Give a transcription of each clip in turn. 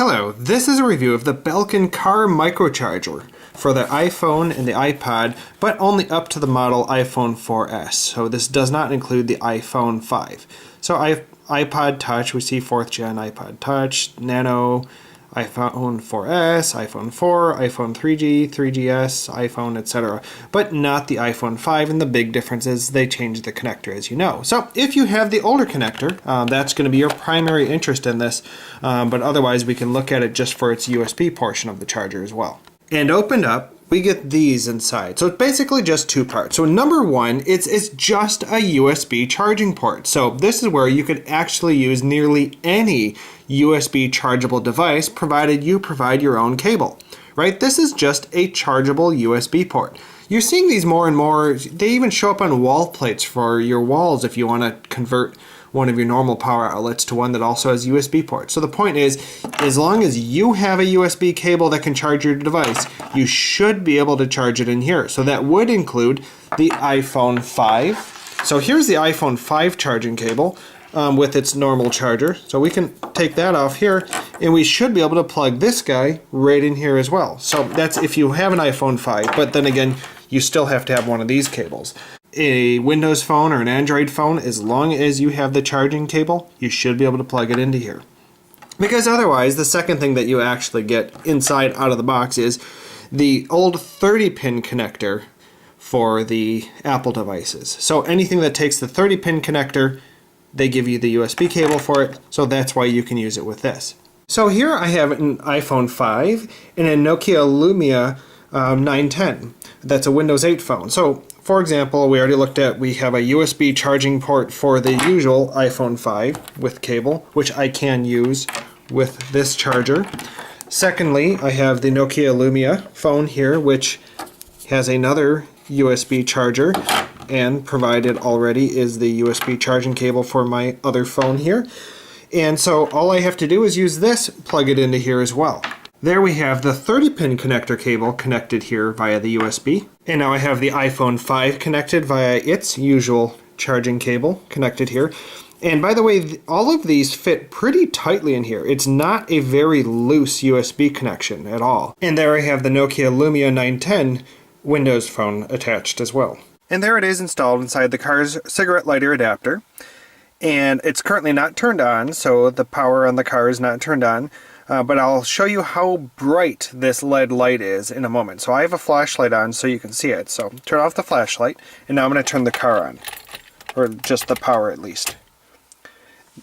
Hello, this is a review of the Belkin Car Micro Charger for the iPhone and the iPod, but only up to the model iPhone 4S. So this does not include the iPhone 5. So iPod Touch, we see 4th gen iPod Touch, Nano, iPhone 4S, iPhone 4, iPhone 3G, 3GS, iPhone, etc. But not the iPhone 5, and the big difference is they changed the connector, as you know. So if you have the older connector, that's going to be your primary interest in this, but otherwise we can look at it just for its USB portion of the charger as well. And opened up, we get these inside. So it's basically just two parts. So number one, it's just a USB charging port. So this is where you could actually use nearly any USB chargeable device provided you provide your own cable, right? This is just a chargeable USB port. You're seeing these more and more. They even show up on wall plates for your walls if you want to convert one of your normal power outlets to one that also has USB ports. So the point is, as long as you have a USB cable that can charge your device, you should be able to charge it in here. So that would include the iPhone 5. So here's the iPhone 5 charging cable with its normal charger. So we can take that off here, and we should be able to plug this guy right in here as well. So that's if you have an iPhone 5, but then again, you still have to have one of these cables. A Windows phone or an Android phone, as long as you have the charging cable, you should be able to plug it into here. Because otherwise, the second thing that you actually get inside out of the box is the old 30-pin connector for the Apple devices. So anything that takes the 30-pin connector, they give you the USB cable for it, so that's why you can use it with this. So here I have an iPhone 5 and a Nokia Lumia 910. That's a Windows 8 phone. So for example, we already looked at, we have a USB charging port for the usual iPhone 5 with cable, which I can use with this charger. Secondly, I have the Nokia Lumia phone here, which has another USB charger, and provided already is the USB charging cable for my other phone here. And so all I have to do is use this, plug it into here as well. There we have the 30-pin connector cable connected here via the USB. And now I have the iPhone 5 connected via its usual charging cable connected here. And by the way, all of these fit pretty tightly in here. It's not a very loose USB connection at all. And there I have the Nokia Lumia 910 Windows phone attached as well. And there it is installed inside the car's cigarette lighter adapter. And it's currently not turned on, so the power on the car is not turned on. But I'll show you how bright this LED light is in a moment. So I have a flashlight on so you can see it. So turn off the flashlight, and now I'm going to turn the car on. Or just the power at least.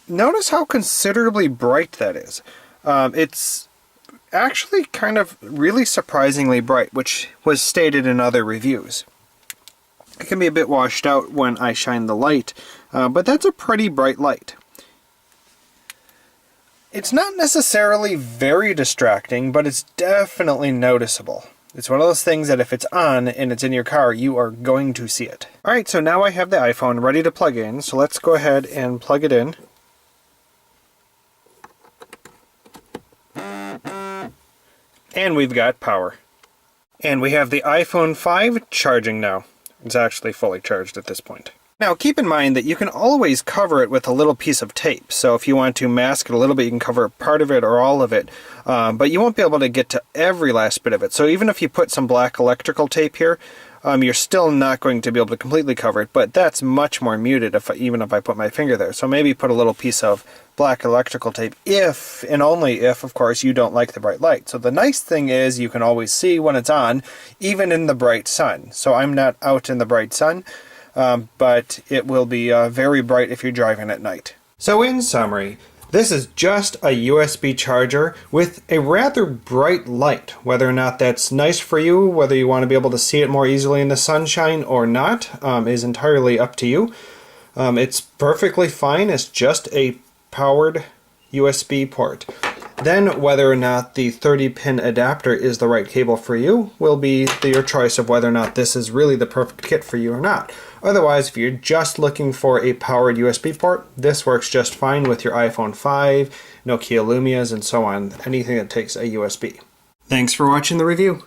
Notice how considerably bright that is. It's actually kind of really surprisingly bright, which was stated in other reviews. It can be a bit washed out when I shine the light, but that's a pretty bright light. It's not necessarily very distracting, but it's definitely noticeable. It's one of those things that if it's on and it's in your car, you are going to see it. Alright, so now I have the iPhone ready to plug in, so let's go ahead and plug it in. And we've got power. And we have the iPhone 5 charging now. It's actually fully charged at this point. Now keep in mind that you can always cover it with a little piece of tape. So if you want to mask it a little bit, you can cover part of it or all of it. But you won't be able to get to every last bit of it. So even if you put some black electrical tape here, you're still not going to be able to completely cover it. But that's much more muted even if I put my finger there. So maybe put a little piece of black electrical tape if, and only if, of course, you don't like the bright light. So the nice thing is you can always see when it's on, even in the bright sun. So I'm not out in the bright sun. But it will be very bright if you're driving at night. So in summary, this is just a USB charger with a rather bright light. Whether or not that's nice for you, whether you want to be able to see it more easily in the sunshine or not, is entirely up to you. It's perfectly fine. It's just a powered USB port. Then whether or not the 30-pin adapter is the right cable for you will be your choice of whether or not this is really the perfect kit for you or not. Otherwise, if you're just looking for a powered USB port, this works just fine with your iPhone 5, Nokia Lumias, and so on, anything that takes a USB. Thanks for watching the review.